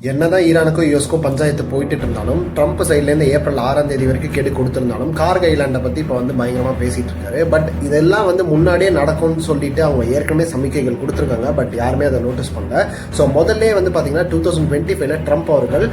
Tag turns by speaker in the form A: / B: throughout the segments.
A: என்னதான் ஈரானுக்கும் யூஎஸ்க்கும் பஞ்சாயத்து போயிட்டு இருந்தாலும் ட்ரம்ப் சைட்லேருந்து ஏப்ரல் 6ஆம் தேதி வரைக்கும் கெடு கொடுத்துருந்தாலும் கார்க் ஐலாண்டை பற்றி இப்போ வந்து பயங்கரமாக பேசிட்டு இருக்காரு. பட் இதெல்லாம் வந்து முன்னாடியே நடக்கும்னு சொல்லிட்டு அவங்க ஏற்கனவே சமிக்கைகள் கொடுத்துருக்காங்க. பட் யாருமே அதை நோட்டீஸ் பண்ணல. ஸோ முதல்ல வந்து பார்த்தீங்கன்னா 2025 ட்ரம்ப் அவர்கள்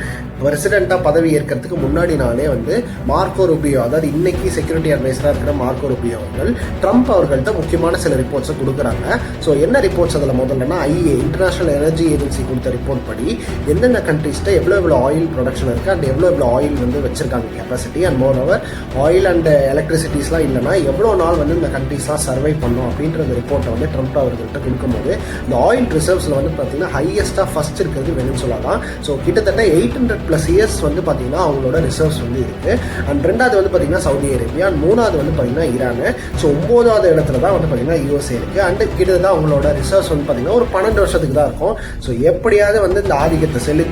A: பிரசிடென்ட்டாக பதவி ஏற்கிறதுக்கு முன்னாடி நாளே வந்து மார்க்கோ ரூபியோ, அதாவது இன்னைக்கு செக்யூரிட்டி அட்வைசராக இருக்கிற மார்க்கோ ரூபியோ அவர்கள் ட்ரம்ப் அவர்கள்ட்ட முக்கியமான சில ரிப்போர்ட்ஸை கொடுக்குறாங்க. ஸோ என்ன ரிப்போர்ட்ஸ் அதில் முதல்லனா ஐஏ இன்டர்நேஷனல் எனர்ஜி ஏஜென்சி கொடுத்த ரிப்போர்ட் படி எந்தெந்த கண்ட்ரீஸ்ல எவ்வளோ ஆயில் ப்ரொடக்ஷன் இருக்குது அண்ட் எவ்வளோ ஆயில் வந்து வச்சிருக்காங்க capacity, and moreover oil and எலக்ட்ரிசிட்டிஸ்லாம் இல்லைனா எவ்வளோ நாள் வந்து இந்த கண்ட்ரீஸ்லாம் சர்வை பண்ணும் அப்படின்ற அந்த ரிப்போர்ட்டை வந்து ட்ரம்ப் அவர்கள்ட்ட கொடுக்கும்போது இந்த ஆயில் ரிசர்வ்ஸில் வந்து பார்த்தீங்கன்னா ஹையஸ்ட்டாக ஃபர்ஸ்ட் இருக்கிறது வெனிசுலா தான். ஸோ கிட்டத்தட்ட 800+ இயர்ஸ் வந்து பார்த்தீங்கன்னா அவங்களோட ரிசர்வ்ஸ் வந்து இருக்குது. அண்ட் ரெண்டாவது வந்து பார்த்தீங்கன்னா சவுதி அரேபியா, அண்ட் மூணாவது வந்து பார்த்தீங்கன்னா ஈரான். ஸோ 9வது இடத்துல தான் வந்து பார்த்தீங்கன்னா யூஎஸ்ஏ இருக்குது. அண்ட் கிட்டத்தட்ட அவங்களோட ரிசர்வ்ஸ் வந்து பார்த்தீங்கன்னா ஒரு 12 வருஷத்துக்கு தான் இருக்கும். ஸோ எப்படியாவது வந்து இந்த ஆதிக்கத்தை செலுத்தி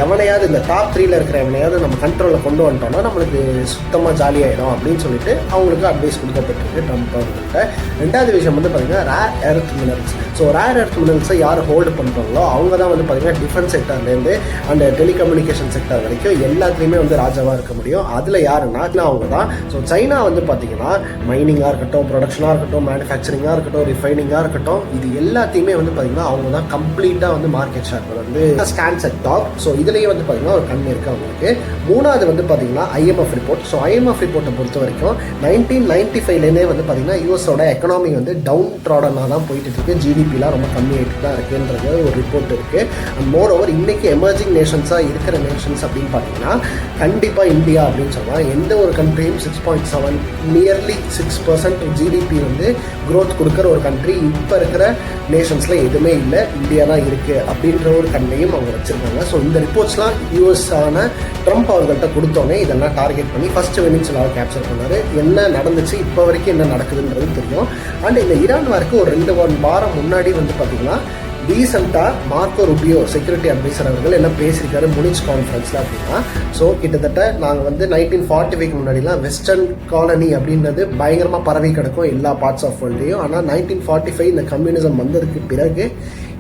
A: எவனையாவது இந்த டாப் 3ல இருக்கிற எவனையாவது நம்ம கண்ட்ரோலில் கொண்டு வந்துட்டோம்னா நம்மளுக்கு சுத்தமாக ஜாலியாகிடும் அப்படின்னு சொல்லிட்டு அவங்களுக்கு அட்வைஸ் கொடுக்கப்பட்டிருக்கு ட்ரம்ப் அவர்கள்ட்ட. ரெண்டாவது விஷயம் வந்து பார்த்தீங்கன்னா rare earth minerals. So rare earth மினரல்ஸை யார் ஹோல்டு பண்ணுறாங்களோ அவங்க தான் வந்து பார்த்தீங்கன்னா டிஃபென்ஸ் செக்டர்லேருந்து அண்ட் டெலிகம்யூனிகேஷன் செக்டர் வரைக்கும் எல்லாத்துலேயுமே வந்து ராஜாவாக இருக்க முடியும். அதில் யாருன்னா அவங்க தான். ஸோ சைனா வந்து பார்த்தீங்கன்னா மைனிங்காக இருக்கட்டும், ப்ரொடக்ஷனாக இருக்கட்டும், மேனுஃபேக்சரிங்காக இருக்கட்டும், ரிஃபைனிங்காக இருக்கட்டும், இது எல்லாத்தையுமே வந்து பார்த்தீங்கன்னா அவங்க தான் கம்ப்ளீட்டாக வந்து மார்க்கெட் ஷேர் வந்து ஸ்டாண்ட்ஸ் அட் டாப். ஸோ இதுலேயே வந்து பார்த்தீங்கன்னா ஒரு கண் இருக்குது அவங்களுக்கு. மூணாவது வந்து பார்த்தீங்கன்னா IMF ரிப்போர்ட். ஸோ IMF ரிப்போர்ட்டை பொறுத்த வரைக்கும் 1995லேருந்தே வந்து பார்த்தீங்கன்னா யூஎஸோட எக்கனாமி வந்து டவுன் ட்ராடனாக தான் போயிட்டு இருக்கு. ஜிடிபிலாம் ரொம்ப கம்மியாகிட்டு தான் இருக்குன்றது ஒரு ரிப்போர்ட் இருக்குது. அண்ட் மோர் ஓவர் இன்னைக்கு எமர்ஜிங் நேஷன்ஸாக இருக்கிற நேஷன்ஸ் அப்படின்னு பார்த்தீங்கன்னா கண்டிப்பாக இந்தியா அப்படின்னு சொல்லலாம். எந்த ஒரு கண்ட்ரியும் 6.7 நியர்லி 6% ஜிடிபி வந்து க்ரோத் கொடுக்குற ஒரு கண்ட்ரி இப்போ இருக்கிற நேஷன்ஸில் எதுவுமே இல்லை, இந்தியா தான் இருக்குது அப்படின்ற ஒரு கண்ணையும் அவங்க வச்சுருக்காங்க. ஸோ இந்த ரிப்போர்ட்ஸ்லாம் யூஎஸ்ஆன ட்ரம்ப் அவர்கள்ட்ட கொடுத்தோன்னே இதெல்லாம் டார்கெட் பண்ணி ஃபர்ஸ்ட் வெனிசுலாவை கேப்சர் பண்ணார். என்ன நடந்துச்சு, இப்போ வரைக்கும் என்ன நடக்குதுன்றது தெரியும். அண்ட் இந்த ஈரான் வாருக்கு ஒரு 2 வாரம் முன்னாடி வந்து பார்த்தீங்கன்னா ரீசெண்டாக மார்க்கோ ரூபியோ செக்யூரிட்டி அட்வைசர் அவர்கள் என்ன பேசியிருக்காரு முனிச் கான்ஃபரன்ஸில் அப்படின்னா, ஸோ கிட்டத்தட்ட நாங்கள் வந்து 1945 முன்னாடிலாம் வெஸ்டர்ன் காலனி அப்படின்றது பயங்கரமாக பரவி கிடக்கும் எல்லா பார்ட்ஸ் ஆஃப் வேர்ல்டையும். ஆனால் 1945 இந்த கம்யூனிசம் வந்ததுக்கு பிறகு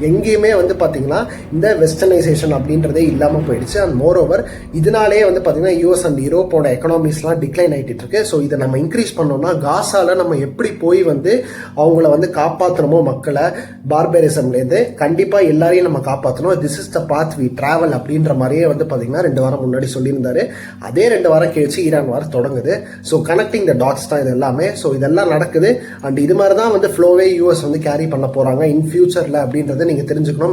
A: எங்கேயுமே வந்து பார்த்தீங்கன்னா இந்த வெஸ்டர்னைசேஷன் அப்படின்றதே இல்லாமல் போயிடுச்சு. அண்ட் மோர் ஓவர் இதனாலே வந்து பார்த்தீங்கன்னா யூஎஸ் அண்ட் யூரோப்போட எக்கனாமிஸ்லாம் டிக்ளைன் ஆகிட்டு இருக்கு. ஸோ இதை நம்ம இன்க்ரீஸ் பண்ணோம்னா காசால நம்ம எப்படி போய் வந்து அவங்கள வந்து காப்பாற்றணுமோ மக்களை பார்பரிசம்லேருந்து கண்டிப்பாக எல்லாரையும் நம்ம காப்பாற்றணும். This is the path we travel அப்படின்ற மாதிரியே வந்து பார்த்தீங்கன்னா 2 வாரம் முன்னாடி சொல்லியிருந்தாரு. அதே 2 வாரம் கழிச்சு ஈரான் வார் தொடங்குது. ஸோ கனெக்டிங் த டாட்ஸ் தான் இது எல்லாமே. ஸோ இதெல்லாம் நடக்குது. அண்ட் இது மாதிரி தான் வந்து ஃப்ளோவே யூஎஸ் வந்து கேரி பண்ண போகிறாங்க இன் ஃபியூச்சரில் அப்படின்றத நீங்கள் தெரிஞ்சுக்கணும்.